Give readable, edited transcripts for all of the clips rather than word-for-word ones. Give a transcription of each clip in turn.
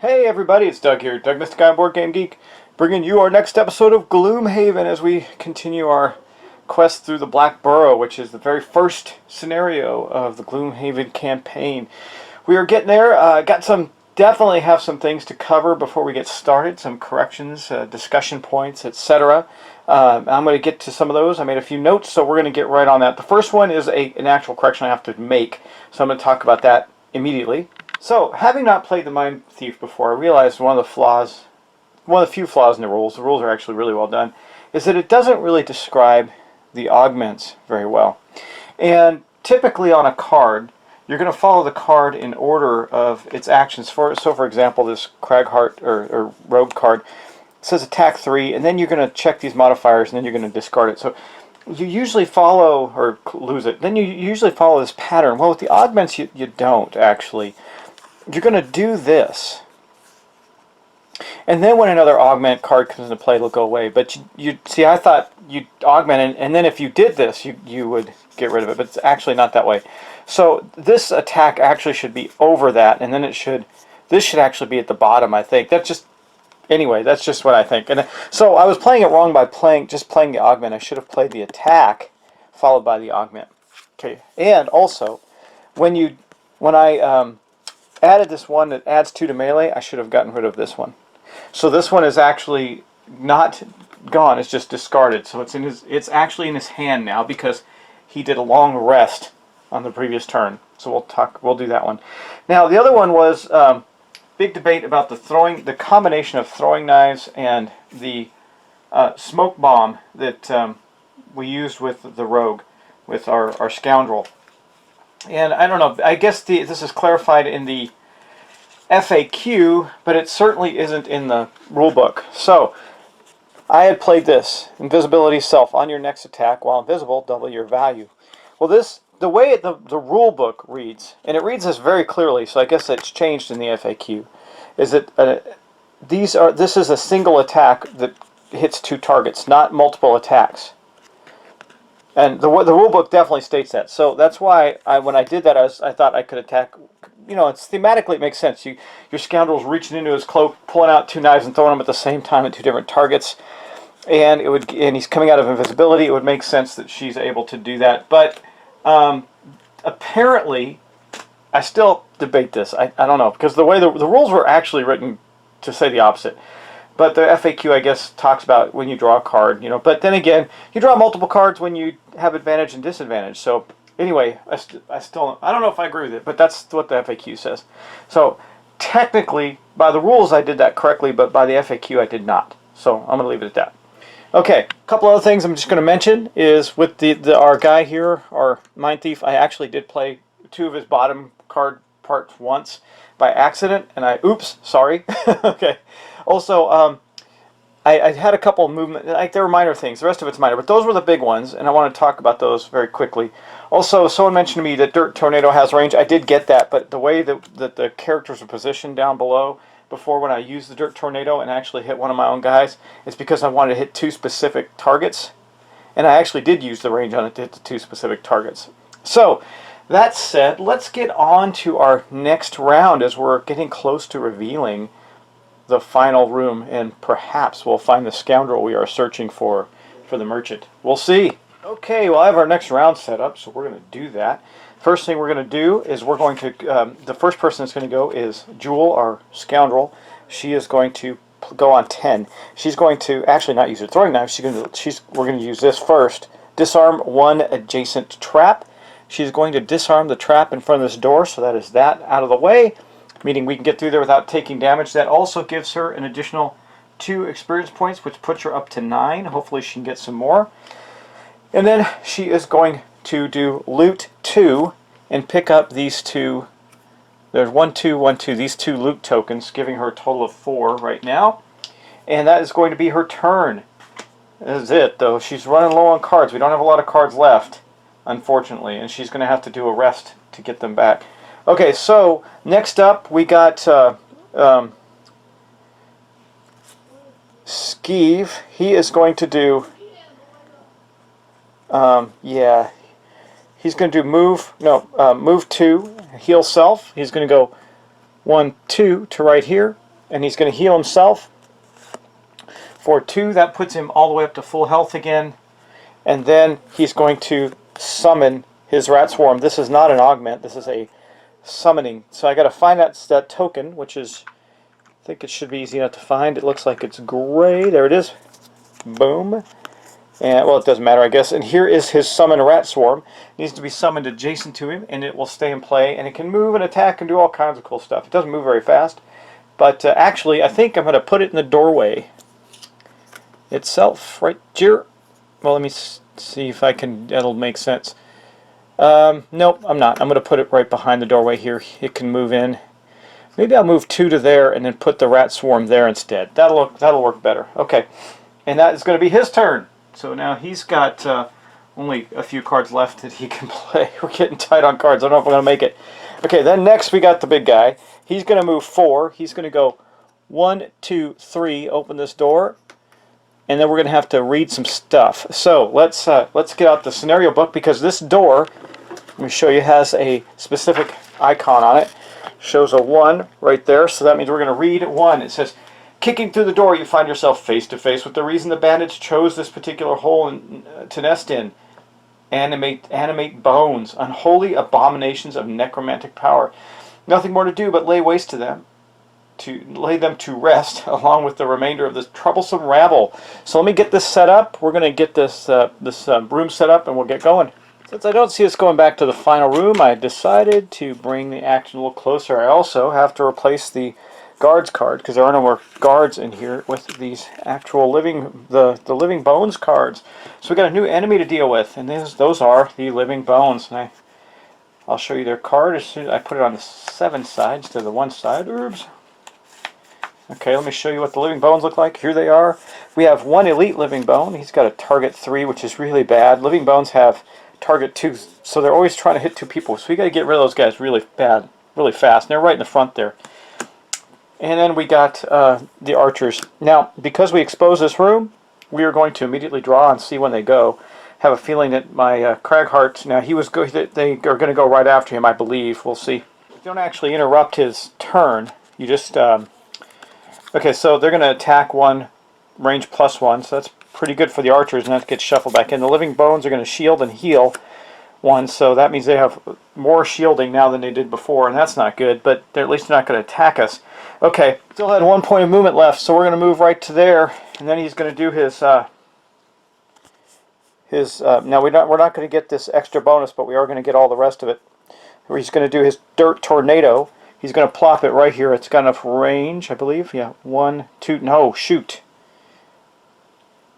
Hey everybody, it's Doug here, Doug Mr. Guy Board Game Geek, bringing you our next episode of Gloomhaven as we continue our quest through the Black Burrow, which is the very first scenario of the Gloomhaven campaign. We are getting there. Definitely have some things to cover before we get started, some corrections, discussion points, etc. I'm going to get to some of those. I made a few notes, so we're going to get right on that. The first one is an actual correction I have to make, so I'm going to talk about that immediately. So, having not played the Mind Thief before, I realized one of the few flaws in the rules are actually really well done, is that it doesn't really describe the augments very well. And typically on a card, you're going to follow the card in order of its actions. So for example, this Cragheart or Rogue card says attack 3, and then you're going to check these modifiers, and then you're going to discard it. So you usually follow, or lose it, then you usually follow this pattern. Well, with the augments, you don't actually. You're going to do this, and then when another augment card comes into play, it'll go away. But you see, I thought you'd augment it, and then if you did this, you would get rid of it, but it's actually not that way. So this attack actually should be over that, and then this should actually be at the bottom, I think. Anyway, that's just what I think. And so I was playing it wrong by just playing the augment. I should have played the attack followed by the augment. Okay, and also when I added this one that adds 2 to melee, I should have gotten rid of this one. So this one is actually not gone, it's just discarded. So it's actually in his hand now because he did a long rest on the previous turn. So we'll do that one. Now the other one was big debate about the combination of throwing knives and the smoke bomb that we used with the rogue, with our scoundrel. And I don't know, I guess this is clarified in the FAQ, but it certainly isn't in the rulebook. So, I had played this. Invisibility self. On your next attack, while invisible, double your value. Well, the way the rulebook reads, and it reads this very clearly, so I guess it's changed in the FAQ, is that this is a single attack that hits 2 targets, not multiple attacks. And the rulebook definitely states that. So that's why when I did that, I thought I could attack. You know, thematically it makes sense. Your scoundrel's reaching into his cloak, pulling out 2 knives and throwing them at the same time at 2 different targets. And he's coming out of invisibility. It would make sense that she's able to do that. But apparently, I still debate this. I don't know, because the way the rules were actually written to say the opposite. But the FAQ, I guess, talks about when you draw a card, you know. But then again, you draw multiple cards when you have advantage and disadvantage. So anyway, I don't know if I agree with it, but that's what the FAQ says. So technically, by the rules, I did that correctly, but by the FAQ, I did not. So I'm going to leave it at that. Okay, a couple other things I'm just going to mention is with our guy here, our Mind Thief, I actually did play 2 of his bottom card parts once by accident, and oops, sorry. Okay. Also, I had a couple of movement, they were minor things. The rest of it's minor, but those were the big ones, and I want to talk about those very quickly. Also, someone mentioned to me that Dirt Tornado has range. I did get that, but the way that the characters are positioned down below before when I used the Dirt Tornado and actually hit one of my own guys, it's because I wanted to hit 2 specific targets, and I actually did use the range on it to hit the 2 specific targets. So, that said, let's get on to our next round as we're getting close to revealing the final room, and perhaps we'll find the scoundrel we are searching for the merchant. We'll see. Okay, well I have our next round set up, so we're going to do that. First thing we're going to do is we're going to, the first person that's going to go is Jewel, our scoundrel. She is going to go on 10. She's going to actually not use her throwing knife. We're going to use this first. Disarm 1 adjacent trap. she's going to disarm the trap in front of this door, so that is that out of the way, meaning we can get through there without taking damage. That also gives her an additional 2 experience points, which puts her up to 9. Hopefully she can get some more. And then she is going to do loot 2 and pick up these 2. There's 1, 2, 1, 2, these 2 loot tokens, giving her a total of 4 right now. And that is going to be her turn. That is it, though. She's running low on cards. We don't have a lot of cards left, unfortunately, and she's going to have to do a rest to get them back. Okay, so next up we got Skeeve. He is going to do, yeah, he's going to do move 2, heal self. He's going to go 1, 2 to right here, and he's going to heal himself for 2. That puts him all the way up to full health again. And then he's going to summon his rat swarm. This is not an augment, this is a summoning. So I got to find that token, which is, I think it should be easy enough to find. It looks like it's gray. There it is. Boom. And well, it doesn't matter, I guess. And here is his summon rat swarm. It needs to be summoned adjacent to him, and it will stay in play. And it can move and attack and do all kinds of cool stuff. It doesn't move very fast, but actually, I think I'm going to put it in the doorway itself, right here. Well, let me see if I can. That'll make sense. Nope, I'm not. I'm going to put it right behind the doorway here. It can move in. Maybe I'll move 2 to there and then put the rat swarm there instead. That'll work better. Okay, and that is going to be his turn. So now he's got only a few cards left that he can play. We're getting tight on cards. I don't know if we're going to make it. Okay, then next we got the big guy. He's going to move 4. He's going to go 1, 2, 3. Open this door. And then we're going to have to read some stuff. So let's get out the scenario book, because this door, let me show you, has a specific icon on it. Shows a 1 right there. So that means we're going to read 1. It says, kicking through the door, you find yourself face to face with the reason the bandits chose this particular hole to nest in. Animate bones, unholy abominations of necromantic power. Nothing more to do but lay waste to them. To lay them to rest along with the remainder of this troublesome rabble. So let me get this set up. We're going to get this room set up and we'll get going. Since I don't see us going back to the final room, I decided to bring the action a little closer. I also have to replace the guards card because there are no more guards in here with these actual the living bones cards. So we got a new enemy to deal with, and those are the living bones. And I'll show you their card as soon as I put it on the 7 sides to the 1 side. Oops. Okay, let me show you what the living bones look like. Here they are. We have 1 elite living bone. He's got a target 3, which is really bad. Living bones have target 2, so they're always trying to hit 2 people. So we got to get rid of those guys really bad, really fast. And they're right in the front there. And then we got the archers. Now, because we exposed this room, we are going to immediately draw and see when they go. Have a feeling that my Craghart, now they are going to go right after him, I believe. We'll see. Don't actually interrupt his turn. You just okay, so they're going to attack 1, range +1, so that's pretty good for the archers, and that gets shuffled back in. The living bones are going to shield and heal 1, so that means they have more shielding now than they did before, and that's not good, but they're at least not going to attack us. Okay, still had 1 point of movement left, so we're going to move right to there, and then he's going to do his now we're not going to get this extra bonus, but we are going to get all the rest of it. He's going to do his dirt tornado. He's going to plop it right here. It's got enough range, I believe. Yeah, 1, 2, no, shoot.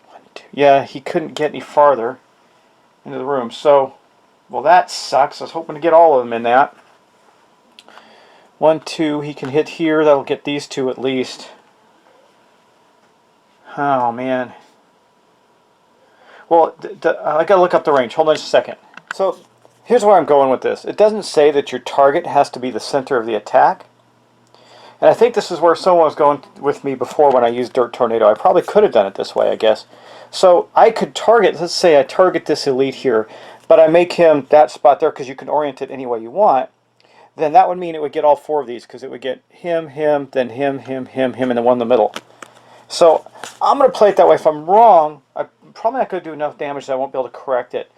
1, 2. Yeah, he couldn't get any farther into the room. So, well, that sucks. I was hoping to get all of them in that. 1, 2, he can hit here. That'll get these 2 at least. Oh, man. Well, I got to look up the range. Hold on just a second. So, here's where I'm going with this. It doesn't say that your target has to be the center of the attack. And I think this is where someone was going with me before when I used Dirt Tornado. I probably could have done it this way, I guess. So I could target, let's say I target this elite here, but I make him that spot there because you can orient it any way you want. Then that would mean it would get all 4 of these because it would get him, then him, and then 1 in the middle. So I'm going to play it that way. If I'm wrong, I'm probably not going to do enough damage that I won't be able to correct it.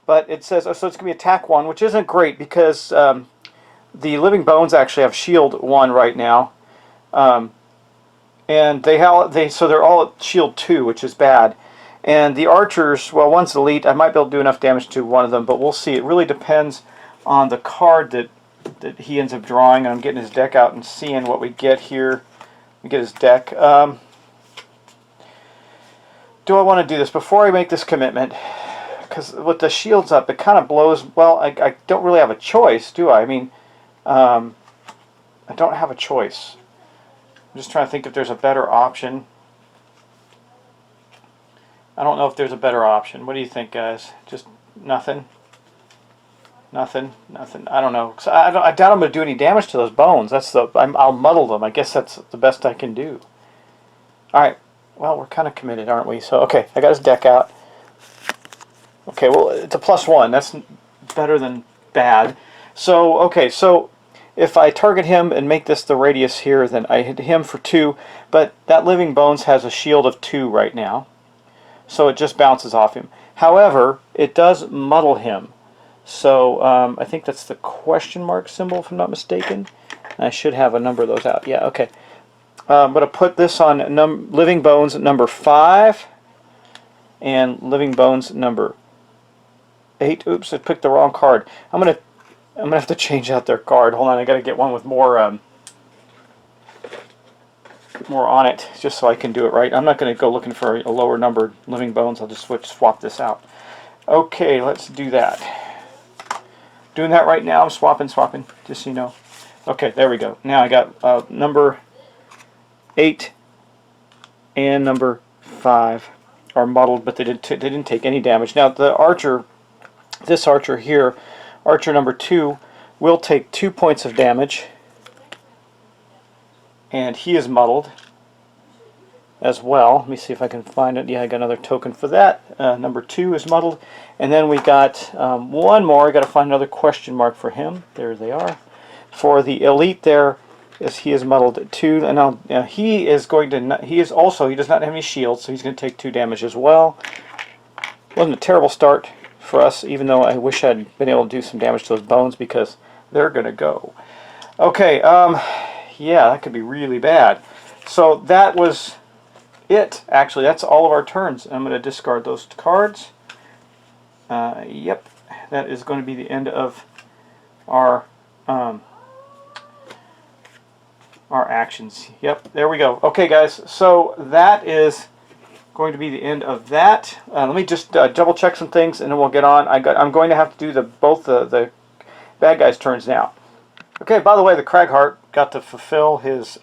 But it says, so it's going to be attack 1, which isn't great because the living bones actually have shield 1 right now. And so they're all at shield 2, which is bad. And the archers, well, one's elite. I might be able to do enough damage to one of them, but we'll see. It really depends on the card that he ends up drawing. And I'm getting his deck out and seeing what we get here. We get his deck. Do I want to do this before I make this commitment? Because with the shields up, it kind of blows. Well, I don't really have a choice, do I? I mean, I don't have a choice. I'm just trying to think if there's a better option. I don't know if there's a better option. What do you think, guys? Just nothing? Nothing? Nothing. I don't know. I doubt I'm going to do any damage to those bones. I'll muddle them. I guess that's the best I can do. Alright. Well, we're kind of committed, aren't we? So, okay. I got his deck out. Okay, well, it's a +1. That's better than bad. So, okay. So, if I target him and make this the radius here, then I hit him for 2. But that Living Bones has a shield of 2 right now. So it just bounces off him. However, it does muddle him. So I think that's the question mark symbol, if I'm not mistaken. I should have a number of those out. Yeah, okay. I'm going to put this on Living Bones number 5 and Living Bones number 8. Oops, I picked the wrong card. I'm gonna have to change out their card. Hold on, I got to get one with more on it, just so I can do it right. I'm not going to go looking for a lower numbered Living Bones. I'll just swap this out. Okay, let's do that. Doing that right now. I'm swapping, just so you know. Okay, there we go. Now I got number 8 and number 5 are muddled, but they didn't take any damage. Now the archer, this archer here, archer number 2, will take 2 points of damage. And he is muddled as well. Let me see if I can find it. Yeah, I got another token for that. Number 2 is muddled. And then we got one more. I got to find another question mark for him. There they are. For the elite there, he is muddled 2. And now he is going to, he does not have any shields, so he's going to take 2 damage as well. Wasn't a terrible start for us, even though I wish I'd been able to do some damage to those bones, because they're going to go. Okay, yeah, that could be really bad. So that was it. Actually, that's all of our turns. I'm going to discard those cards. Yep, that is going to be the end of our actions. Yep, there we go. Okay, guys, so that is going to be the end of that. Let me just double check some things, and then we'll get on. I'm going to have to do both the bad guys' turns now. Okay, by the way, the Cragheart got to fulfill his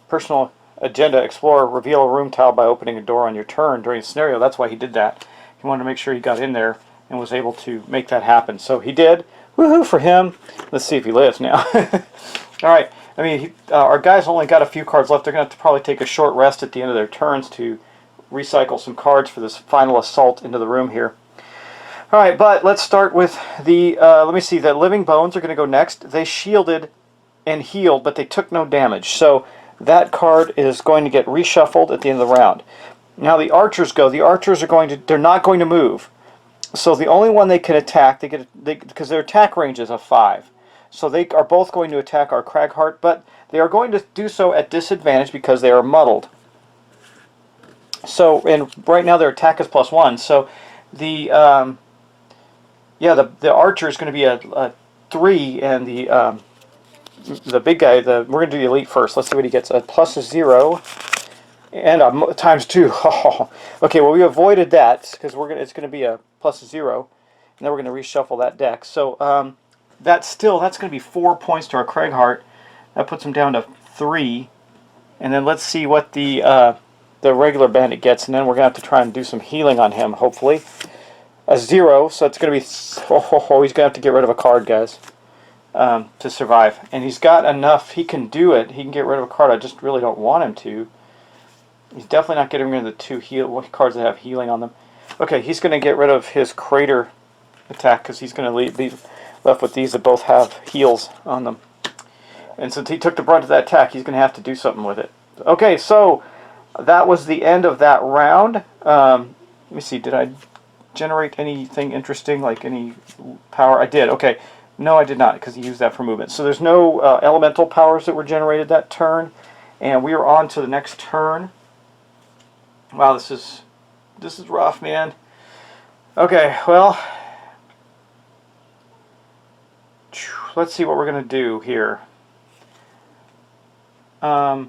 personal agenda, explore, reveal a room tile by opening a door on your turn during the scenario. That's why he did that. He wanted to make sure he got in there and was able to make that happen. So he did. Woohoo for him. Let's see if he lives now. Alright, I mean, our guys only got a few cards left. They're going to have to probably take a short rest at the end of their turns to recycle some cards for this final assault into the room here. Alright, but let's start with the, let me see, the Living Bones are going to go next. They shielded and healed, but they took no damage. So that card is going to get reshuffled at the end of the round. Now the archers go. The archers are they're not going to move. So the only one they can attack, because their attack range is a 5. So they are both going to attack our Cragheart, but they are going to do so at disadvantage because they are muddled. So, and right now their attack is +1. So the the archer is going to be a 3, and the big guy, we're going to do the elite first. Let's see what he gets. A +0 and a ×2. Okay, well we avoided that because it's going to be a +0, and then we're going to reshuffle that deck. So that's going to be 4 points to our Cragheart. That puts him down to 3, and then let's see what the regular bandit gets, and then we're going to have to try and do some healing on him, hopefully. A 0, so it's going to be, he's going to have to get rid of a card, guys, to survive. And he's got enough, he can do it, he can get rid of a card, I just really don't want him to. He's definitely not getting rid of the 2 cards that have healing on them. Okay, he's going to get rid of his crater attack, because he's going to be left with these that both have heals on them. And since he took the brunt of that attack, he's going to have to do something with it. Okay, so that was the end of that round. Let me see, did I generate anything interesting, like any power? I did. Okay, no, I did not, because he used that for movement. So there's no elemental powers that were generated that turn, and we are on to the next turn. Wow, this is This is rough, man. Okay, well, let's see what we're gonna do here. Wow.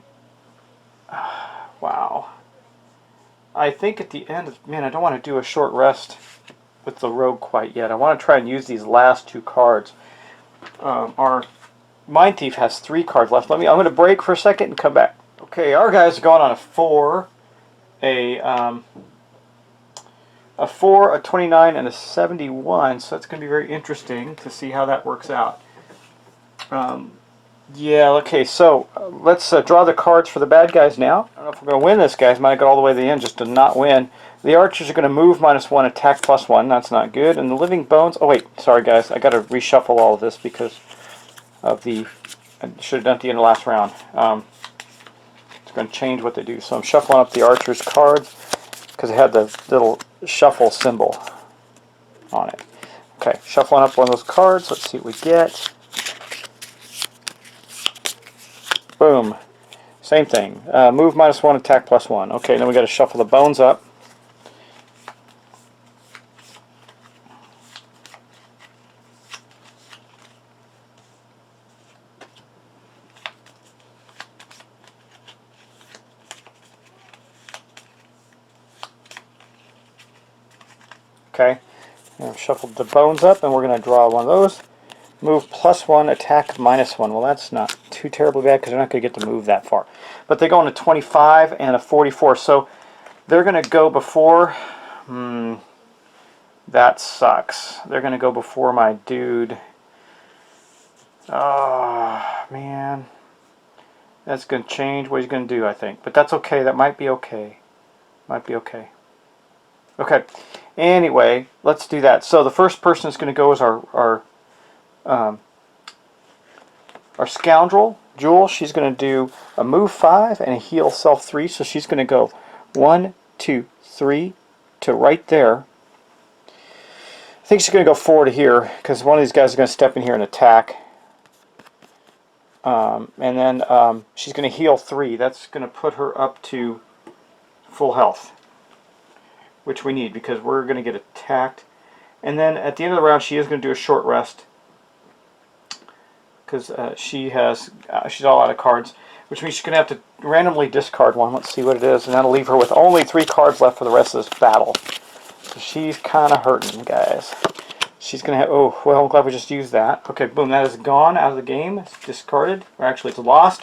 I think at the end, man, I don't want to do a short rest with the rogue quite yet. I want to try and use these last 2 cards. Our Mind Thief has 3 cards left. I'm going to break for a second and come back. Okay, our guys are going on a 4, a 4, a 29, and a 71. So that's going to be very interesting to see how that works out. Yeah, okay, so let's draw the cards for the bad guys now. I don't know if we're going to win this, guys. Might go all the way to the end just to not win. The archers are going to move -1, attack +1. That's not good. And the living bones... Oh, wait. Sorry, guys. I got to reshuffle all of this because of the... I should have done it at the end of the last round. It's going to change what they do. So I'm shuffling up the archers' cards because it had the little shuffle symbol on it. Okay, shuffling up one of those cards. Let's see what we get. Boom. Same thing. Move -1, attack +1. Okay, then we got to shuffle the bones up. Okay, and I've shuffled the bones up, and we're going to draw one of those. Move +1, attack -1. Well, that's not too terribly bad because they're not going to get to move that far. But they go on a 25 and a 44, so they're going to go before... that sucks. They're going to go before my dude. Oh, man. That's going to change what he's going to do, I think. But that's okay. That might be okay. Might be okay. Okay. Anyway, let's do that. So the first person is going to go as our scoundrel, Jewel. She's going to do a move 5 and a heal self 3. So she's going to go 1, 2, 3 to right there. I think she's going to go 4 to here because one of these guys is going to step in here and attack. And then she's going to heal 3. That's going to put her up to full health, which we need because we're going to get attacked. And then at the end of the round, she is going to do a short rest because she's all out of cards, which means she's going to have to randomly discard one. Let's see what it is, and that'll leave her with only 3 cards left for the rest of this battle. So she's kind of hurting, guys. She's going to have... Oh, well, I'm glad we just used that. Okay, boom, that is gone out of the game. It's discarded. Or actually, it's lost.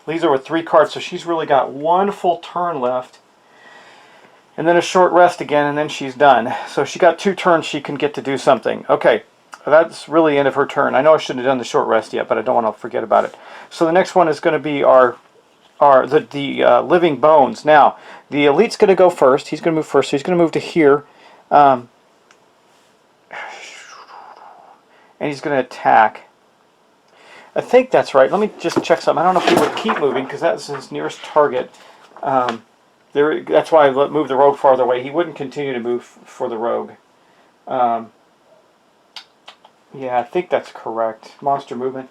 Leaves her with 3 cards, so she's really got 1 full turn left. And then a short rest again, and then she's done. So she got 2 turns she can get to do something. Okay, that's really the end of her turn. I know I shouldn't have done the short rest yet, but I don't want to forget about it. So the next one is going to be the living bones. Now, the elite's going to go first. He's going to move first, so he's going to move to here. And he's going to attack. I think that's right. Let me just check something. I don't know if he would keep moving because that's his nearest target. That's why I moved the rogue farther away. He wouldn't continue to move for the rogue. Yeah, I think that's correct. Monster movement.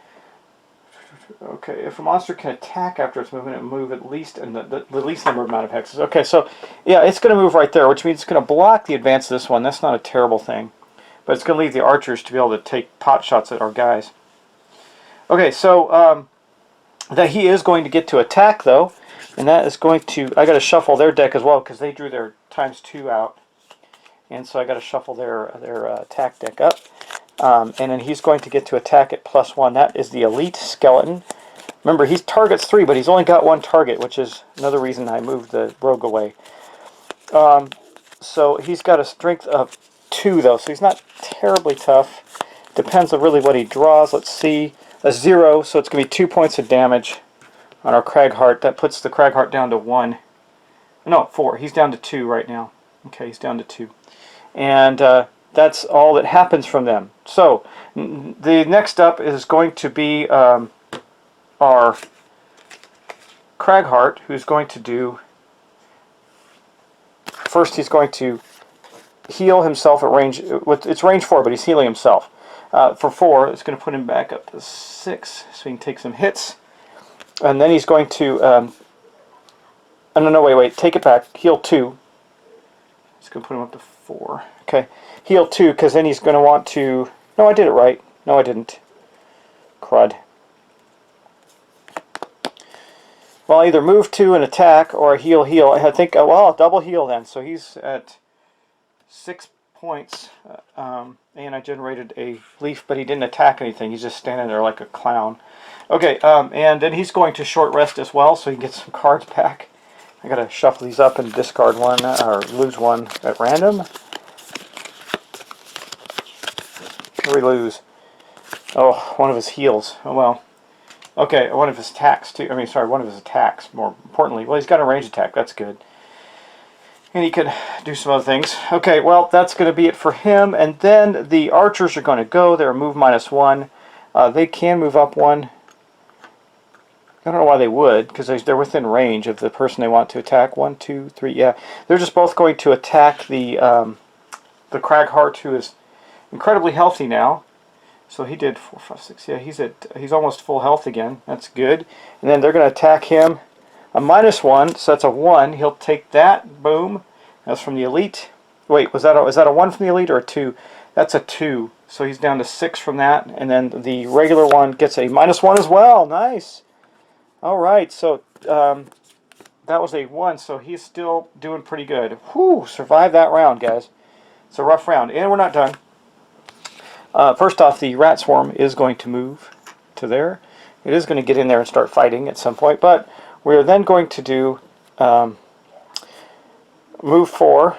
Okay, if a monster can attack after its movement, it will move at least in the least number amount of hexes. Okay, so yeah, it's going to move right there, which means it's going to block the advance of this one. That's not a terrible thing. But it's going to leave the archers to be able to take pot shots at our guys. Okay, so that he is going to get to attack, though. And that is going to... I got to shuffle their deck as well because they drew their ×2 out. And so I got to shuffle their attack deck up. And then he's going to get to attack at +1. That is the elite skeleton. Remember, he targets 3, but he's only got 1 target, which is another reason I moved the rogue away. So he's got a strength of 2, though, so he's not terribly tough. Depends on really what he draws. Let's see. A 0, so it's going to be 2 points of damage on our Cragheart. That puts the Cragheart down to 1. No, 4. He's down to 2 right now. Okay, he's down to 2. And that's all that happens from them. So, the next up is going to be our Cragheart, who's going to do... First, he's going to heal himself at range... It's range 4, but he's healing himself. For 4, it's going to put him back up to 6, so he can take some hits. And then he's going to... no, wait, take it back. Heal 2. It's going to put him up to 4. Okay, heal 2, because then he's going to want to... No, I did it right. No, I didn't. Crud. Well, I'll either move 2 and attack, or heal. I think, well, I'll double heal then. So he's at 6 points, and I generated a leaf, but he didn't attack anything. He's just standing there like a clown. Okay, and then he's going to short rest as well, so he gets some cards back. I gotta shuffle these up and discard one, or lose one at random. What do we lose? Oh, one of his heals. Oh well. Okay, one of his attacks too. I mean, sorry, one of his attacks. More importantly, well, he's got a range attack. That's good. And he could do some other things. Okay, well, that's going to be it for him. And then the archers are going to go. They're move -1. They can move up 1. I don't know why they would, because they're within range of the person they want to attack. 1, 2, 3, yeah. They're just both going to attack the Cragheart, who is incredibly healthy now. So he did 4, 5, 6. Yeah, he's almost full health again. That's good. And then they're going to attack him. A -1, so that's a 1. He'll take that. Boom. That's from the elite. Wait, is that a 1 from the elite or a 2? That's a 2. So he's down to 6 from that. And then the regular one gets a -1 as well. Nice. All right. So that was a 1. So he's still doing pretty good. Whew! Survived that round, guys. It's a rough round, and we're not done. First off, the rat swarm is going to move to there. It is going to get in there and start fighting at some point, but we're then going to do move 4.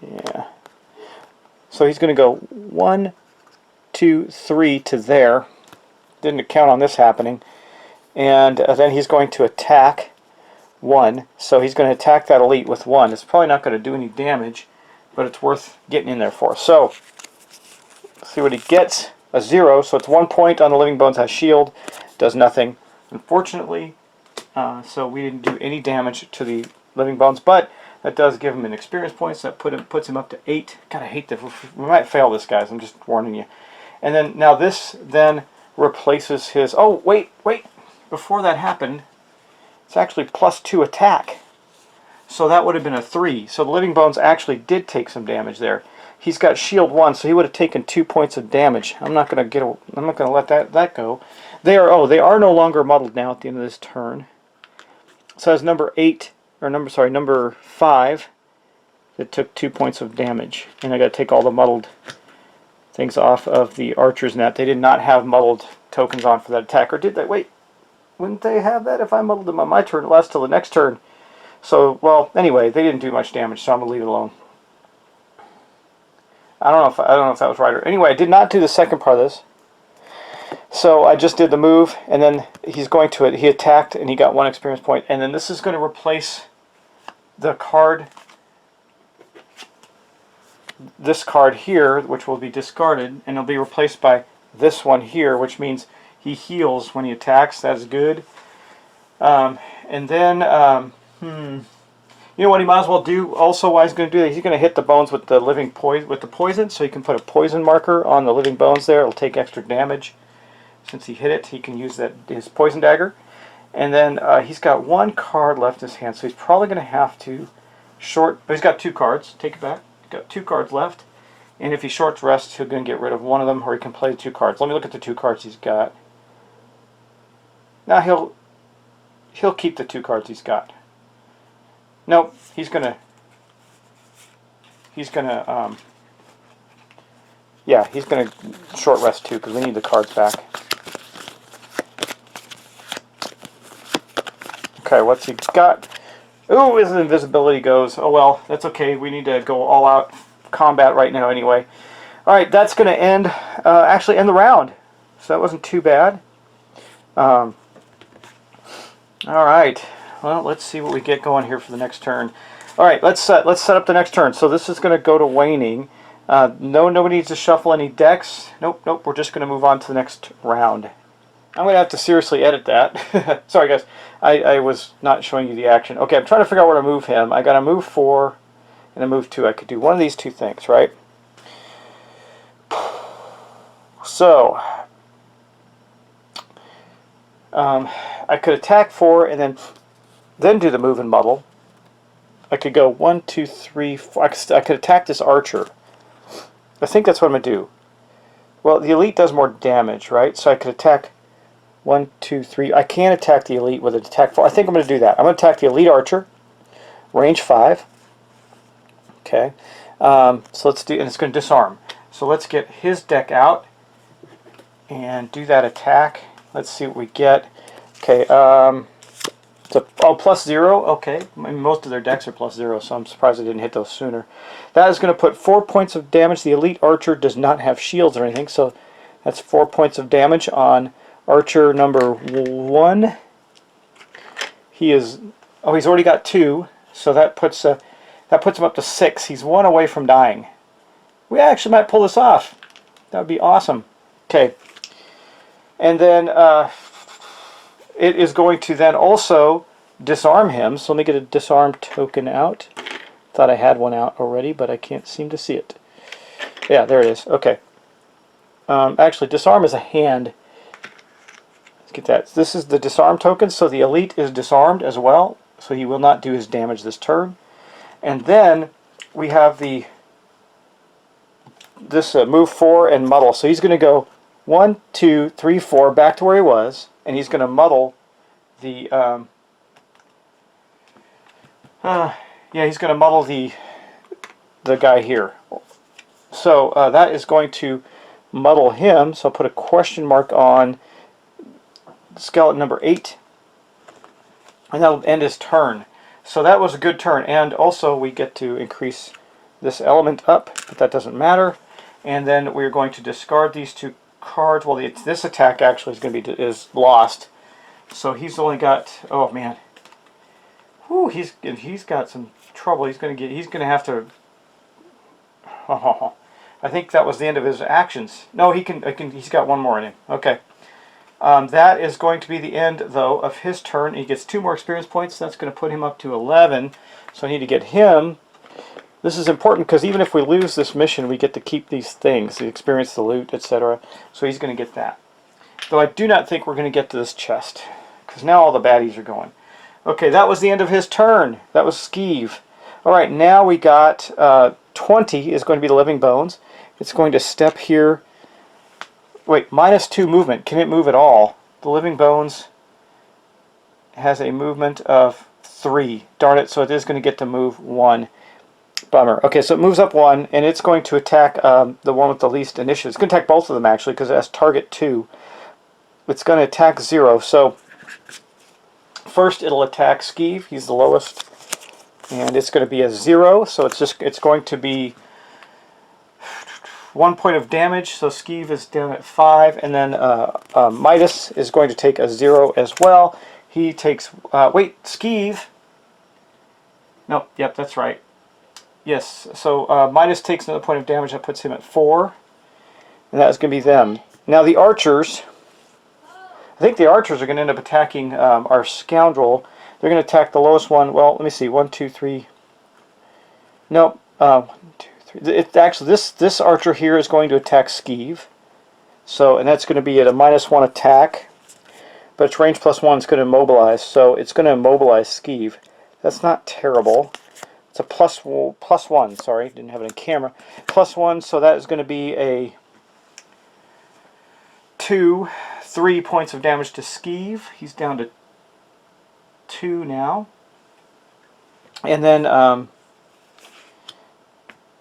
Yeah. So he's going to go 1, 2, 3 to there. Didn't count on this happening. And then he's going to attack 1. So he's going to attack that elite with 1. It's probably not going to do any damage, but it's worth getting in there for. So, let's see what he gets. A 0, so it's 1 point on the Living Bones, has shield. Does nothing, unfortunately. So we didn't do any damage to the Living Bones, but that does give him an experience point, so that puts him up to 8. God, I hate this. We might fail this, guys. I'm just warning you. And then, now this then replaces his... Oh, wait. Before that happened, it's actually +2 attack. So that would have been a 3. So the Living Bones actually did take some damage there. He's got shield 1, so he would have taken 2 points of damage. I'm not going to let that go. They are no longer muddled now at the end of this turn. So as number 5, that took 2 points of damage, and I got to take all the muddled things off of the archer's net. They did not have muddled tokens on for that attack, or did they? Wait, wouldn't they have that if I muddled them on my turn? It lasts till the next turn. So, well, anyway, they didn't do much damage, so I'm gonna leave it alone. I don't know if that was right or anyway. I did not do the second part of this. So I just did the move, and then he's going to it. He attacked, and he got 1 experience point. And then this is going to replace the card, this card here, which will be discarded, and it'll be replaced by this one here, which means he heals when he attacks. That's good. And then, you know what he might as well do also while he's going to do that? He's going to hit the bones with the poison, so he can put a poison marker on the Living Bones there. It'll take extra damage. Since he hit it, he can use his poison dagger. And then he's got 1 card left in his hand, so he's probably going to have to short... But he's got 2 cards. Take it back. He's got 2 cards left. And if he shorts rest, he's going to get rid of one of them, or he can play the 2 cards. Let me look at the 2 cards he's got. Now he'll keep the 2 cards he's got. Nope, he's gonna short rest too, because we need the cards back. Okay, what's he got? Ooh, his invisibility goes. Oh well, that's okay. We need to go all out combat right now anyway. Alright, that's gonna actually end the round. So that wasn't too bad. Alright. Well, let's see what we get going here for the next turn. All right, let's set up the next turn. So this is going to go to waning. Nobody needs to shuffle any decks. Nope. We're just going to move on to the next round. I'm going to have to seriously edit that. Sorry, guys. I was not showing you the action. Okay, I'm trying to figure out where to move him. I got a move 4 and a move 2. I could do one of these 2 things, right? So I could attack 4 and then do the move and muddle. I could go 1, 2, 3, 4. I could attack this archer. I think that's what I'm going to do. Well, the elite does more damage, right? So I could attack 1, 2, 3. I can't attack the elite with an attack 4. I think I'm going to do that. I'm going to attack the elite archer, range 5. Okay. So let's do, and it's going to disarm. So let's get his deck out and do that attack. Let's see what we get. Okay. So, oh, +0. Okay. I mean, most of their decks are +0, so I'm surprised I didn't hit those sooner. That is going to put 4 points of damage. The elite archer does not have shields or anything, so that's 4 points of damage on archer number 1. He is, oh, he's already got 2, so that puts him up to 6. He's 1 away from dying. We actually might pull this off. That would be awesome. Okay. And then it is going to then also disarm him. So let me get a disarm token out. Thought I had one out already, but I can't seem to see it. Yeah, there it is. Okay. Actually, disarm is a hand. Let's get that. This is the disarm token, so the elite is disarmed as well, so he will not do his damage this turn. And then we have this move 4 and muddle. So he's going to go 1, 2, 3, 4 back to where he was, and he's going to muddle the he's going to muddle the guy here. So that is going to muddle him. So I'll put a question mark on skeleton number 8, and that'll end his turn. So that was a good turn, and also we get to increase this element up, but that doesn't matter. And then we're going to discard these 2 cards. Well, this attack actually is going to be lost. So he's only got, oh man, whew, he's got some trouble. He's going to have to. Oh, I think that was the end of his actions. No, he's got one more in him. Okay. That is going to be the end, though, of his turn. He gets 2 more experience points. That's going to put him up to 11. So I need to get him. This is important because even if we lose this mission, we get to keep these things, the experience, the loot, etc. So he's going to get that. Though I do not think we're going to get to this chest, because now all the baddies are going. Okay, that was the end of his turn. That was Skeeve. Alright, now we got 20 is going to be the living bones. It's going to step here. Wait, -2 movement. Can it move at all? The living bones has a movement of 3. Darn it, so it is going to get to move 1. Bummer. Okay, so it moves up 1, and it's going to attack the one with the least initiative. It's going to attack both of them, actually, because it has target 2. It's going to attack 0. So first it'll attack Skeeve. He's the lowest. And it's going to be a 0, so it's going to be 1 point of damage. So Skeeve is down at 5, and then Midas is going to take a 0 as well. He takes, wait, Skeeve. Nope, yep, that's right. Yes, so Midas takes another point of damage. That puts him at 4. And that is going to be them. Now the archers, I think the archers are going to end up attacking our scoundrel. They're going to attack the lowest one. Well, let me see. 1, 2, 3. Nope. 1, 2, 3. Actually, this archer here is going to attack Skeeve. So, and that's going to be at a -1 attack. But its range +1 is going to immobilize. So it's going to immobilize Skeeve. That's not terrible. It's a +1. Sorry, didn't have it on camera. +1. So that is going to be a 3 points of damage to Skeeve. He's down to 2 now. And then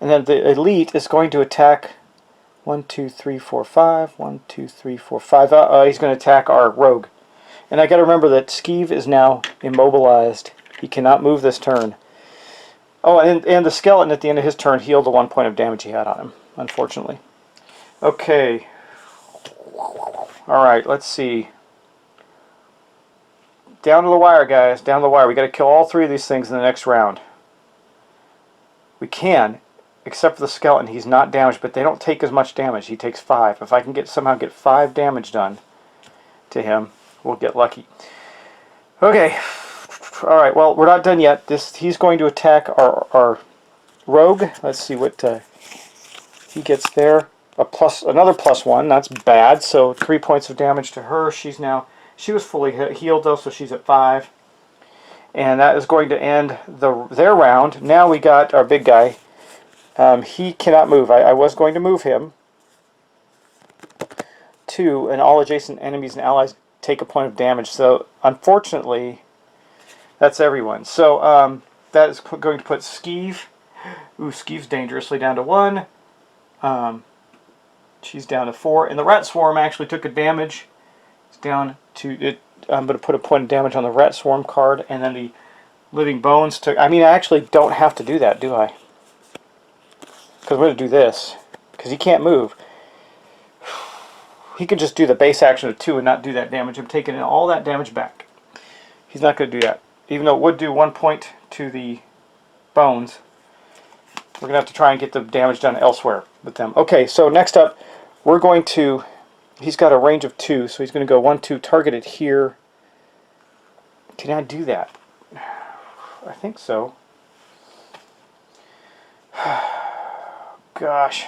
the elite is going to attack 1, 2, 3, 4, 5. 1, 2, 3, 4, 5. He's going to attack our rogue. And I got to remember that Skeeve is now immobilized. He cannot move this turn. Oh, and the skeleton at the end of his turn healed the 1 point of damage he had on him, unfortunately. Okay. Alright, let's see. Down to the wire, guys. Down to the wire. We got to kill all 3 of these things in the next round. We can, except for the skeleton. He's not damaged, but they don't take as much damage. He takes 5. If I can somehow get 5 damage done to him, we'll get lucky. Okay. Alright, well, we're not done yet. He's going to attack our rogue. Let's see what he gets there. Another +1. That's bad. So 3 points of damage to her. She was fully healed though, so she's at 5. And that is going to end their round. Now we got our big guy. He cannot move. I was going to move him. 2, and all adjacent enemies and allies take a point of damage. So unfortunately, that's everyone. So that is going to put Skeeve. Ooh, Skeeve's dangerously down to 1. She's down to 4. And the Rat Swarm actually took a damage. It's down to it. I'm going to put a point of damage on the Rat Swarm card, and then the Living Bones took... I mean, I actually don't have to do that, do I? Because we're going to do this. Because he can't move. He could just do the base action of 2 and not do that damage. I'm taking all that damage back. He's not going to do that. Even though it would do 1 point to the bones, we're going to have to try and get the damage done elsewhere with them. Okay, so next up, we're going to... He's got a range of 2, so he's going to go 1, 2, target it here. Can I do that? I think so. Gosh.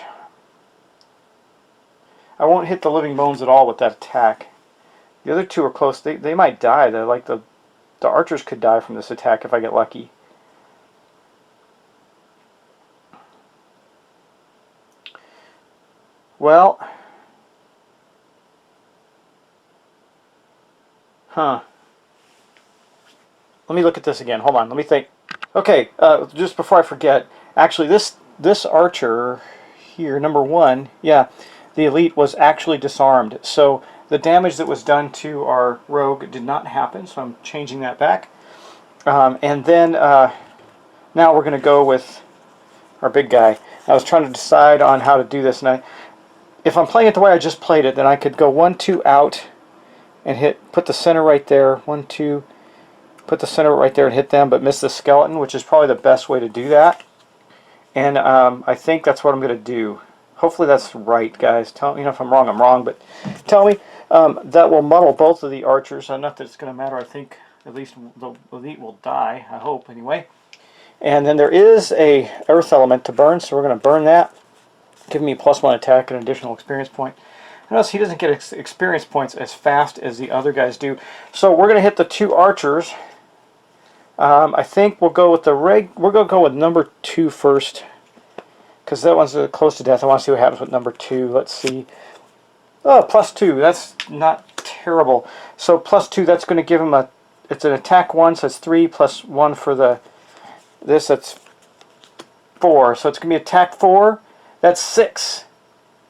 I won't hit the Living Bones at all with that attack. The other 2 are close. They might die. They're like the archers could die from this attack if I get lucky. Well. Huh. Let me look at this again. Hold on. Let me think. Okay. Just before I forget. Actually, this archer here, number 1. Yeah. The elite was actually disarmed. So the damage that was done to our rogue did not happen. So I'm changing that back. And then now we're going to go with our big guy. I was trying to decide on how to do this. And if I'm playing it the way I just played it, then I could go 1, 2 out and put the center right there. 1, 2, put the center right there and hit them, but miss the skeleton, which is probably the best way to do that. And I think that's what I'm going to do. Hopefully that's right, guys. Tell me, if I'm wrong, but tell me. That will muddle both of the archers. Not that it's going to matter. I think at least the elite will die. I hope, anyway. And then there is a earth element to burn, so we're going to burn that. Give me +1 attack and an additional experience point. Notice he doesn't get experience points as fast as the other guys do. So we're going to hit the 2 archers. I think we'll go with we're going to go with number 2 first. Because that one's close to death. I want to see what happens with number 2. Let's see. Oh, +2. That's not terrible. So +2, that's going to give him it's an attack 1, so it's 3 + 1 for that's 4. So it's going to be attack 4. That's 6.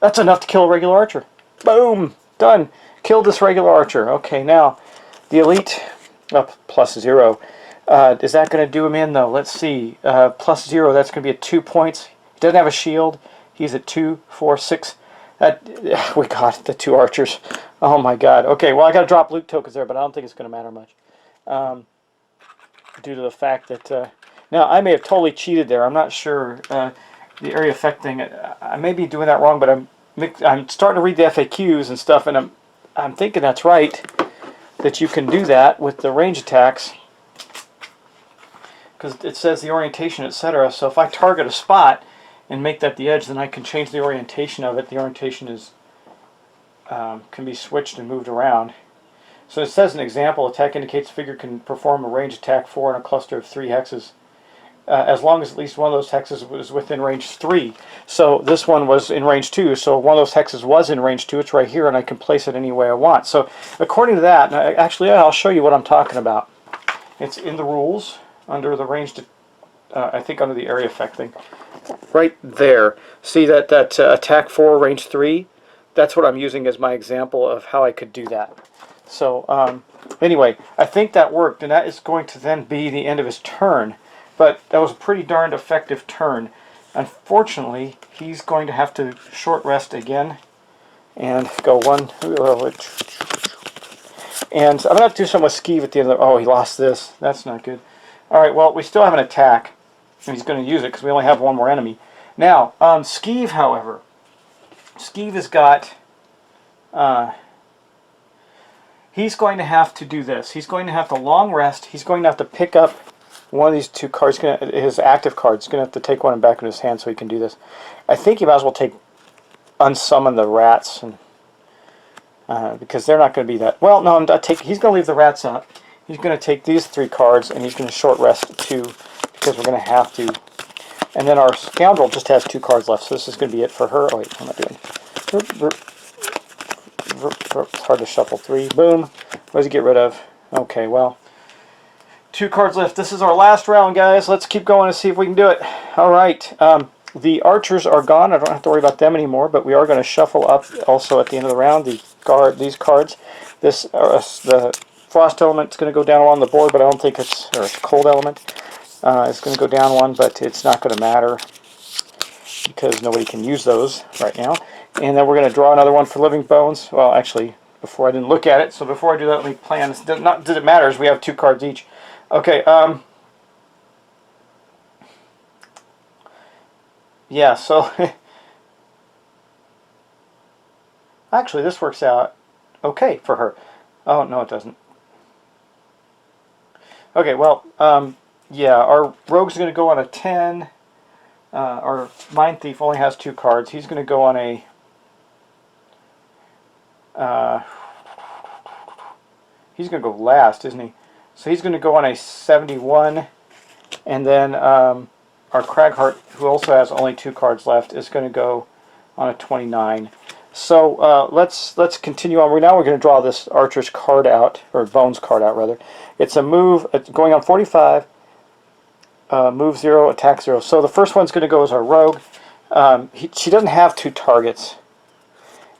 That's enough to kill a regular archer. Boom! Done. Killed this regular archer. Okay, now the elite up +0. Is that going to do him in, though? Let's see. +0, that's going to be at 2 points. He doesn't have a shield. He's at 2, 4, 6. We got the 2 archers. Oh my god. Okay, well I got to drop loot tokens there, but I don't think it's going to matter much. Due to the fact that... now, I may have totally cheated there. I'm not sure. The area effect thing, I may be doing that wrong, but I'm starting to read the FAQs and stuff, and I'm thinking that's right, that you can do that with the range attacks. Because it says the orientation, etc. So if I target a spot and make that the edge, then I can change the orientation of it. The orientation is can be switched and moved around. So it says an example, attack indicates the figure can perform a range attack 4 in a cluster of 3 hexes, as long as at least one of those hexes was within range 3. So this one was in range 2, so one of those hexes was in range 2. It's right here, and I can place it any way I want. So according to that, actually I'll show you what I'm talking about. It's in the rules, under the range, I think under the area effect thing. Right there. See that attack 4, range 3? That's what I'm using as my example of how I could do that. So anyway, I think that worked, and that is going to then be the end of his turn. But that was a pretty darned effective turn. Unfortunately, he's going to have to short rest again and go 1. And I'm going to do something with Skeeve at the end of the... Oh, he lost this. That's not good. Alright, well, we still have an attack. And he's going to use it because we only have one more enemy. Now, Skeeve, however. Skeeve has got... he's going to have to do this. He's going to have to long rest. He's going to have to pick up one of these 2 cards. His active card. He's going to have to take one and back in his hand so he can do this. I think he might as well unsummon the rats. And, because they're not going to be that... Well, no, he's going to leave the rats up. He's going to take these 3 cards, and he's going to short rest 2, because we're going to have to. And then our scoundrel just has 2 cards left, so this is going to be it for her. Oh, wait, what am I doing? It's hard to shuffle 3. Boom. What does he get rid of? Okay, well, 2 cards left. This is our last round, guys. Let's keep going and see if we can do it. All right. The archers are gone. I don't have to worry about them anymore, but we are going to shuffle up also at the end of the round these cards. The frost element is going to go down along the board, but I don't think it's cold element. It's going to go down 1, but it's not going to matter because nobody can use those right now. And then we're going to draw another one for living bones. Well, actually, before I didn't look at it, so before I do that, let me plan. This does it matters. We have 2 cards each. Okay. Yeah. So actually, this works out okay for her. Oh no, it doesn't. Okay. Well. Yeah. Our rogue's going to go on a 10. Our Mind Thief only has 2 cards. He's going to go on a... he's going to go last, isn't he? So he's going to go on a 71. And then our Cragheart, who also has only 2 cards left, is going to go on a 29. So let's continue on. Now we're going to draw this Archer's card out, or Bones card out, rather. It's a move. It's going on 45. Move 0, attack 0. So the first one's going to go as our rogue. She doesn't have 2 targets.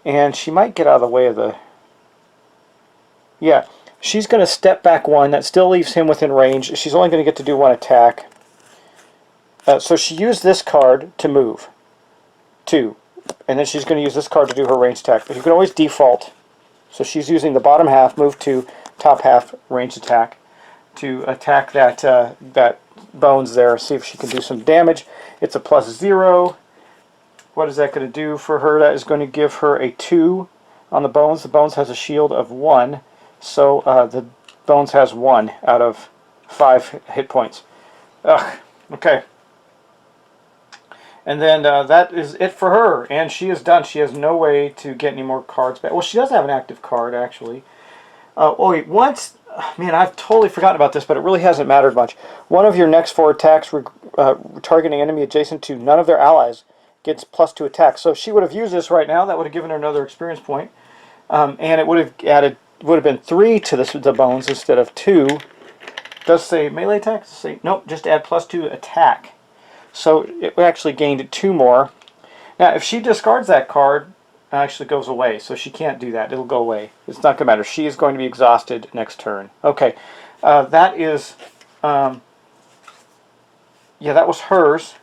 And she might get out of the way of the... Yeah, she's going to step back 1. That still leaves him within range. She's only going to get to do 1 attack. So she used this card to move 2. And then she's going to use this card to do her range attack. But you can always default. So she's using the bottom half, move 2, top half, range attack to attack that Bones there, see if she can do some damage. It's a +0. What is that going to do for her? That is going to give her a 2 on the Bones. The Bones has a shield of 1, so the Bones has 1 out of 5 hit points. Ugh, okay. And then that is it for her, and she is done. She has no way to get any more cards back. Well, she does have an active card, actually. Oh, wait, once... Man, I've totally forgotten about this, but it really hasn't mattered much. One of your next 4 attacks targeting enemy adjacent to none of their allies gets +2 attack. So if she would have used this right now, that would have given her another experience point. And it would have been 3 to the Bones instead of 2. It does say melee attack? Does it say, nope, just add +2 attack. So it actually gained 2 more. Now, if she discards that card, it actually goes away, so she can't do that. It'll go away. It's not going to matter. She is going to be exhausted next turn. Okay, that is... yeah, that was hers.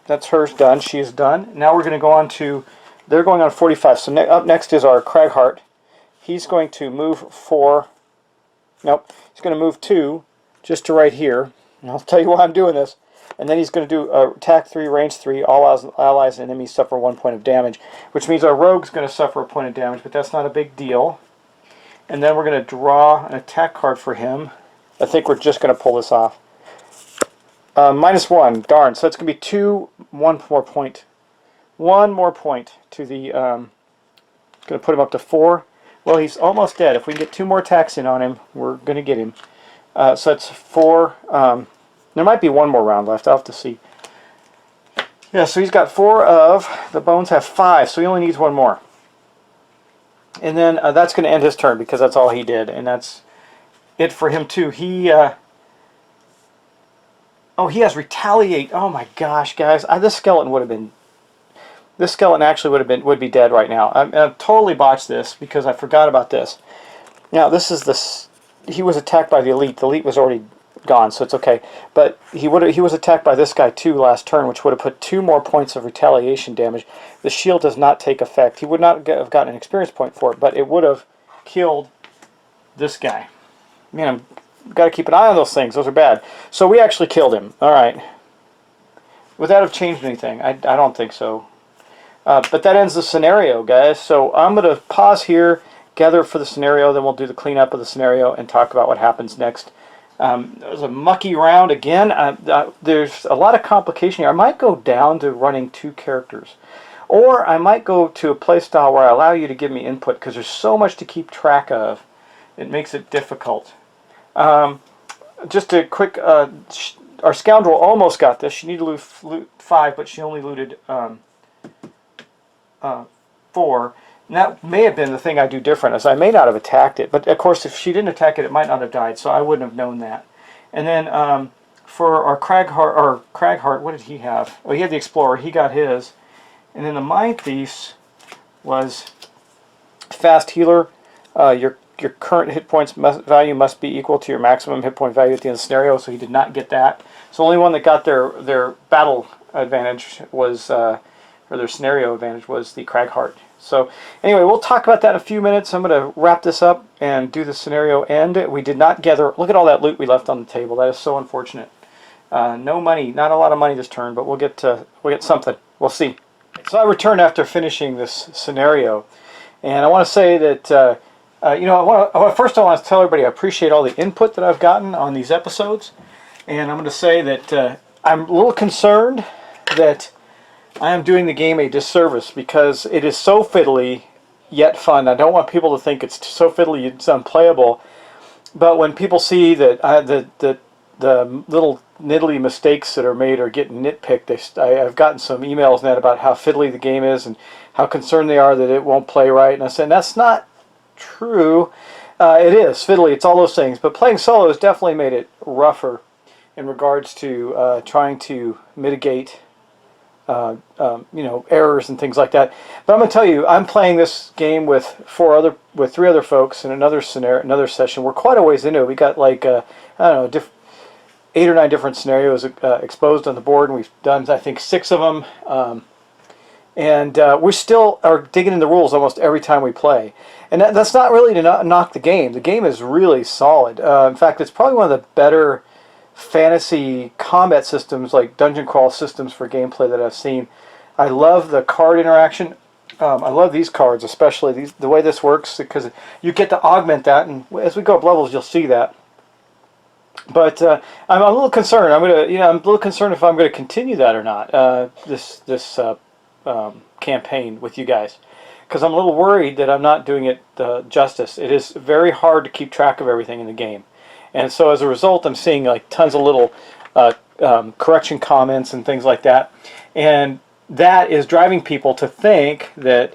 That's hers done. She is done. Now we're going to go on to... They're going on 45. So up next is our Cragheart. He's going to move 4... Nope. He's going to move 2 just to right here. And I'll tell you why I'm doing this. And then he's going to do attack 3, range 3, all allies and enemies suffer 1 point of damage, which means our rogue's going to suffer a point of damage, but that's not a big deal. And then we're going to draw an attack card for him. I think we're just going to pull this off. -1, darn. So it's going to be 1 more point. 1 more point to the... going to put him up to 4. Well, he's almost dead. If we can get 2 more attacks in on him, we're going to get him. So it's 4... there might be 1 more round left. I'll have to see. Yeah, so he's got 4 of... The Bones have 5, so he only needs 1 more. And then that's going to end his turn, because that's all he did. And that's it for him, too. He... oh, he has Retaliate. Oh, my gosh, guys. This skeleton would have been... This skeleton actually would be dead right now. I've totally botched this, because I forgot about this. Now, this is this... He was attacked by the Elite. The Elite was already... gone, so it's okay. But he was attacked by this guy too last turn, which would have put 2 more points of retaliation damage. The shield does not take effect. He would not have gotten an experience point for it, but it would have killed this guy. Man, I've got to keep an eye on those things. Those are bad. So we actually killed him. All right. Would that have changed anything? I don't think so. But that ends the scenario, guys. So I'm going to pause here, gather for the scenario, then we'll do the cleanup of the scenario and talk about what happens next. It was a mucky round again. There's a lot of complication here. I might go down to running 2 characters. Or I might go to a playstyle where I allow you to give me input, because there's so much to keep track of. It makes it difficult. Just a quick, our scoundrel almost got this. She needed to loot 5, but she only looted 4. And that may have been the thing I do different, as I may not have attacked it. But of course, if she didn't attack it, it might not have died, so I wouldn't have known that. And then for our Craghart, what did he have? Oh, he had the Explorer. He got his. And then the Mind Thieves was fast healer. Your current hit points value must be equal to your maximum hit point value at the end of the scenario, so he did not get that. So the only one that got their battle advantage was, or their scenario advantage was the Craghart. So anyway, we'll talk about that in a few minutes. I'm going to wrap this up and do the scenario end. We did not gather, look at all that loot we left on the table. That is so unfortunate. No money, not a lot of money this turn, but we'll get something. We'll see. So I returned after finishing this scenario, and I want to say that first I want to tell everybody I appreciate all the input that I've gotten on these episodes, and I'm going to say that I'm a little concerned that I am doing the game a disservice because it is so fiddly yet fun. I don't want people to think it's so fiddly it's unplayable, but when people see that the little niddly mistakes that are made are getting nitpicked, I've gotten some emails net about how fiddly the game is and how concerned they are that it won't play right, and I said that's not true. It is fiddly, it's all those things, but playing solo has definitely made it rougher in regards to trying to mitigate errors and things like that. But I'm going to tell you, I'm playing this game with 3 other folks in another session. We're quite a ways into it. We got like I don't know, 8 or 9 different scenarios exposed on the board, and we've done I think 6 of them. And we still are digging in the rules almost every time we play. And that's not really to knock the game. The game is really solid. In fact, it's probably one of the better fantasy combat systems, like dungeon crawl systems for gameplay that I've seen. I love the card interaction. I love these cards, especially the way this works, because you get to augment that, and as we go up levels, you'll see that. But I'm a little concerned. I'm a little concerned if I'm going to continue that or not. This campaign with you guys, because I'm a little worried that I'm not doing it justice. It is very hard to keep track of everything in the game. And so as a result, I'm seeing like tons of little correction comments and things like that. And that is driving people to think that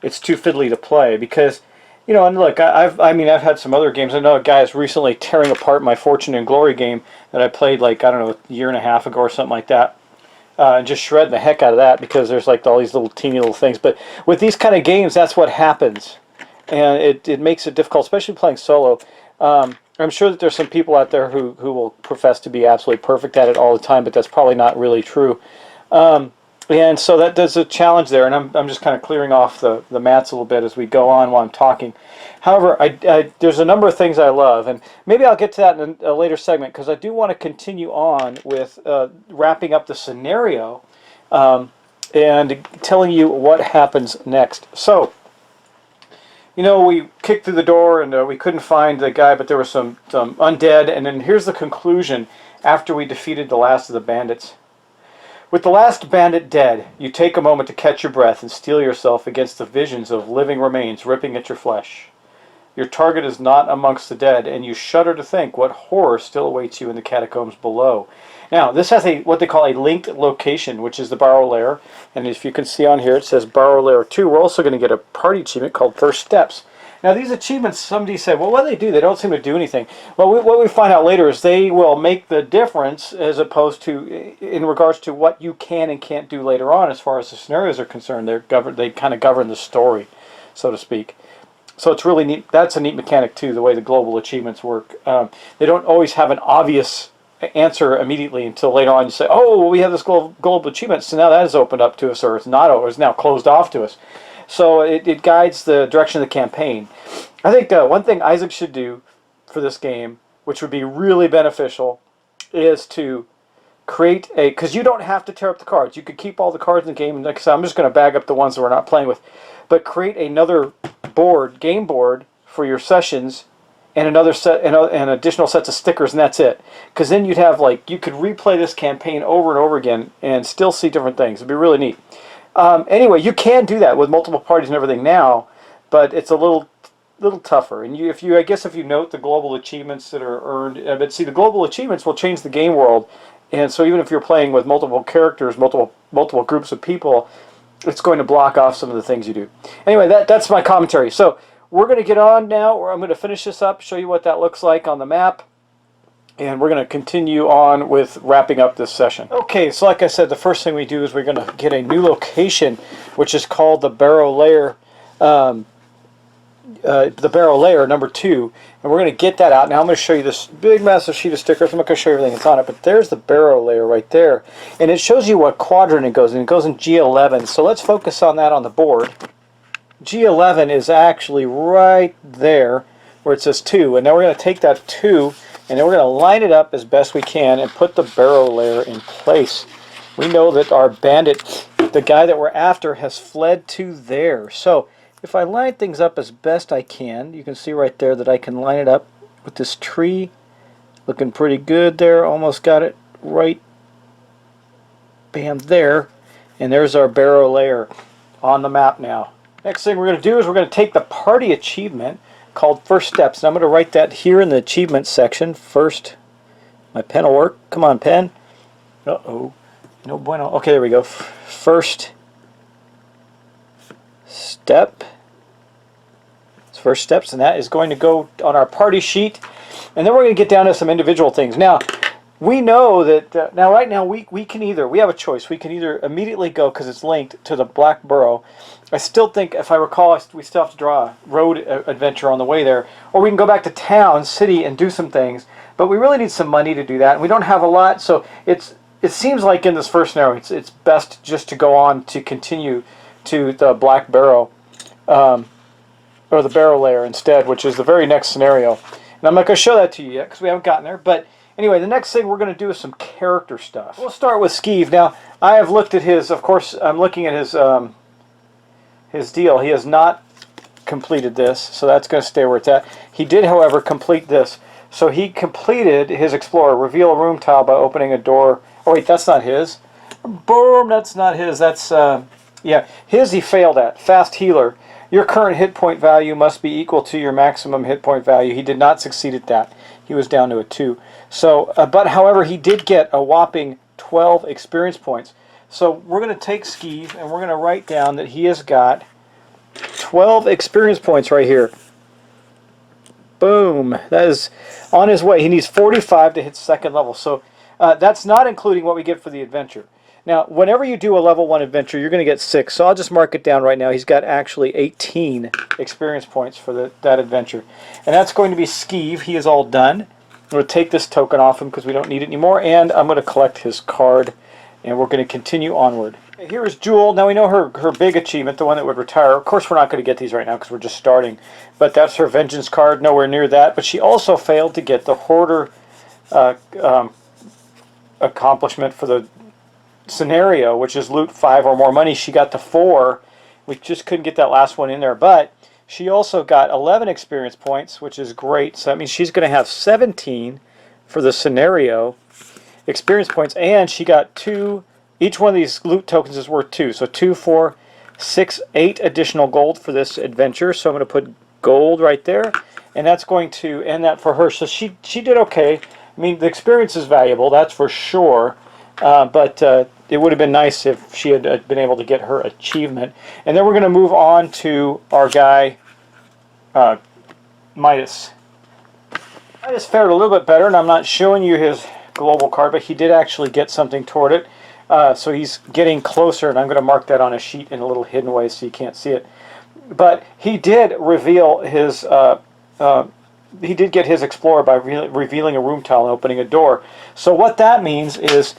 it's too fiddly to play. Because, and look, I've had some other games. I know a guy is recently tearing apart my Fortune and Glory game that I played like, I don't know, a year and a half ago or something like that. And just shredding the heck out of that because there's like all these little teeny little things. But with these kind of games, that's what happens. And it makes it difficult, especially playing solo. I'm sure that there's some people out there who will profess to be absolutely perfect at it all the time, but that's probably not really true. And so there's a challenge there, and I'm just kind of clearing off the mats a little bit as we go on while I'm talking. However, there's a number of things I love, and maybe I'll get to that in a later segment, because I do want to continue on with wrapping up the scenario and telling you what happens next. So, we kicked through the door and we couldn't find the guy, but there were some undead. And then here's the conclusion after we defeated the last of the bandits. With the last bandit dead, you take a moment to catch your breath and steel yourself against the visions of living remains ripping at your flesh. Your target is not amongst the dead, and you shudder to think what horror still awaits you in the catacombs below. Now, this has what they call a linked location, which is the Burrow Lair. And if you can see on here, it says Burrow Lair 2. We're also going to get a party achievement called First Steps. Now, these achievements, somebody said, well, what do they do? They don't seem to do anything. Well, what we find out later is they will make the difference as opposed to, in regards to what you can and can't do later on as far as the scenarios are concerned. They kind of govern the story, so to speak. So it's really neat. That's a neat mechanic, too, the way the global achievements work. They don't always have an obvious answer immediately until later on you say, oh, we have this global achievement, so now that is opened up to us, or it's not, or it's now closed off to us. So it guides the direction of the campaign. I think one thing Isaac should do for this game, which would be really beneficial, is to create because you don't have to tear up the cards. You could keep all the cards in the game, and like I said, I'm just going to bag up the ones that we're not playing with, but create another game board for your sessions, and another set and additional sets of stickers, and that's it. Because then you'd have you could replay this campaign over and over again and still see different things. It'd be really neat. Anyway, you can do that with multiple parties and everything now, but it's a little little tougher. And I guess if you note the global achievements that are earned, but see, the global achievements will change the game world. And so even if you're playing with multiple characters, multiple groups of people, it's going to block off some of the things you do. Anyway, that's my commentary. So we're going to get on now, or I'm going to finish this up, show you what that looks like on the map, and we're going to continue on with wrapping up this session. Okay, so like I said, the first thing we do is we're going to get a new location, which is called the Barrow Lair. The Barrow Lair number 2, and we're going to get that out. Now I'm going to show you this big massive sheet of stickers. I'm not going to show you everything that's on it, but there's the Barrow Lair right there, and it shows you what quadrant it goes in. It goes in G11, so let's focus on that on the board. G11 is actually right there where it says 2, and now we're going to take that 2, and then we're going to line it up as best we can and put the Barrow Lair in place. We know that our bandit, the guy that we're after, has fled to there. So if I line things up as best I can, you can see right there that I can line it up with this tree. Looking pretty good there. Almost got it right. Bam, there. And there's our Barrow Lair on the map now. Next thing we're going to do is we're going to take the party achievement called First Steps. And I'm going to write that here in the achievement section. First, my pen will work. Come on, pen. Uh-oh. No bueno. Okay, there we go. First step. First steps, and that is going to go on our party sheet, and then we're going to get down to some individual things. Now we know that right now we can either, we have a choice. We can either immediately go, because it's linked to the Black Burrow. I still think, if I recall, we still have to draw a road adventure on the way there, or we can go back to town, city, and do some things, but we really need some money to do that, and we don't have a lot. So it seems like in this first scenario it's best just to go on to continue to the Black Burrow, or the Barrow Lair instead, which is the very next scenario. And I'm not going to show that to you yet because we haven't gotten there. But anyway, the next thing we're going to do is some character stuff. We'll start with Skeeve. Now, I have looked at his, of course, I'm looking at his deal. He has not completed this, so that's going to stay where it's at. He did, however, complete this. So he completed his Explorer. Reveal a room tile by opening a door. Oh, wait, that's not his. Boom, that's not his. That's, yeah, his he failed at. Fast Healer. Your current hit point value must be equal to your maximum hit point value. He did not succeed at that. He was down to a 2. So, but however, he did get a whopping 12 experience points. So we're going to take Skeeve and we're going to write down that he has got 12 experience points right here. Boom. That is on his way. He needs 45 to hit second level. So that's not including what we get for the adventure. Now, whenever you do a level 1 adventure, you're going to get 6. So I'll just mark it down right now. He's got actually 18 experience points for that adventure. And that's going to be Skeeve. He is all done. I'm going to take this token off him because we don't need it anymore. And I'm going to collect his card. And we're going to continue onward. Here is Jewel. Now we know her big achievement, the one that would retire. Of course, we're not going to get these right now because we're just starting. But that's her Vengeance card. Nowhere near that. But she also failed to get the Hoarder accomplishment for the scenario, which is loot 5 or more money. She got to 4. We just couldn't get that last one in there, but she also got 11 experience points, which is great. So that means she's going to have 17 for the scenario experience points, and she got 2. Each one of these loot tokens is worth 2. So 2, 4, 6, 8 additional gold for this adventure. So I'm going to put gold right there, and that's going to end that for her. So she did okay. I mean, the experience is valuable, that's for sure. But it would have been nice if she had been able to get her achievement. And then we're going to move on to our guy, Midas. Midas fared a little bit better, and I'm not showing you his global card, but he did actually get something toward it. So he's getting closer, and I'm going to mark that on a sheet in a little hidden way so you can't see it. But he did reveal his... he did get his Explorer by revealing a room tile and opening a door. So what that means is,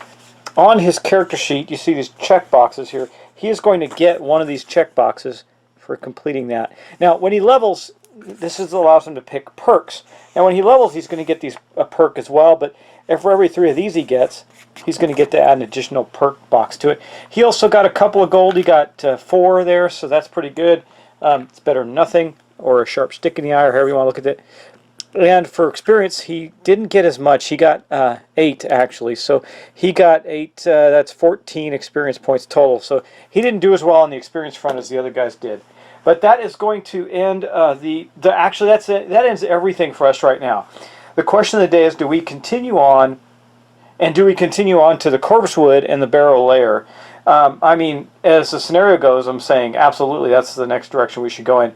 on his character sheet, you see these check boxes here. He is going to get one of these check boxes for completing that. Now, when he levels, this allows him to pick perks. Now, when he levels, he's going to get a perk as well, but for every 3 of these he gets, he's going to get to add an additional perk box to it. He also got a couple of gold. He got 4 there, so that's pretty good. It's better than nothing, or a sharp stick in the eye, or however you want to look at it. And for experience, he didn't get as much. He got 8, actually. So he got 8, that's 14 experience points total. So he didn't do as well on the experience front as the other guys did. But that is going to end actually that's it. That ends everything for us right now. The question of the day is, do we continue on, and do we continue on to the corpse wood and the barrow layer? I mean, as the scenario goes, I'm saying absolutely that's the next direction we should go in.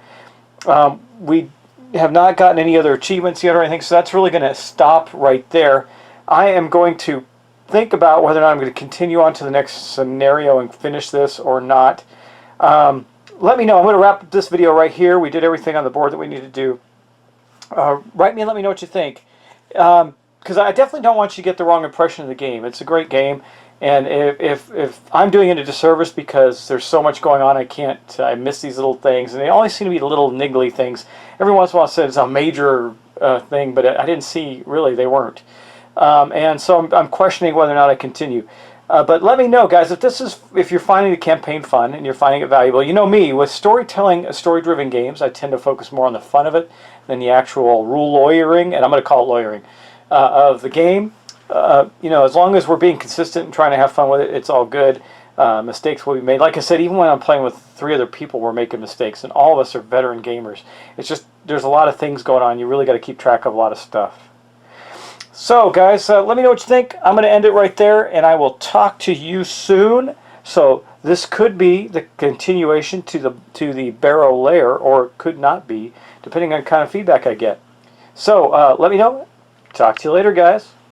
We have not gotten any other achievements yet or anything, so that's really going to stop right there. I am going to think about whether or not I'm going to continue on to the next scenario and finish this or not. Let me know. I'm going to wrap up this video right here. We did everything on the board that we need to do. Write me and let me know what you think. Because I definitely don't want you to get the wrong impression of the game. It's a great game, and if I'm doing it a disservice because there's so much going on, I miss these little things, and they always seem to be the little niggly things. Every once in a while it says a major thing, but I didn't see, really, they weren't. And so I'm questioning whether or not I continue. But let me know, guys, if you're finding the campaign fun and you're finding it valuable. You know me, with storytelling, story-driven games, I tend to focus more on the fun of it than the actual rule lawyering, and I'm going to call it lawyering, of the game. You know, as long as we're being consistent and trying to have fun with it, it's all good. Mistakes will be made. Like I said, even when I'm playing with 3 other people, we're making mistakes, and all of us are veteran gamers. It's just, there's a lot of things going on. You really got to keep track of a lot of stuff. So, guys, let me know what you think. I'm going to end it right there, and I will talk to you soon. So, this could be the continuation to the barrow layer, or it could not be, depending on kind of feedback I get. So, let me know. Talk to you later, guys.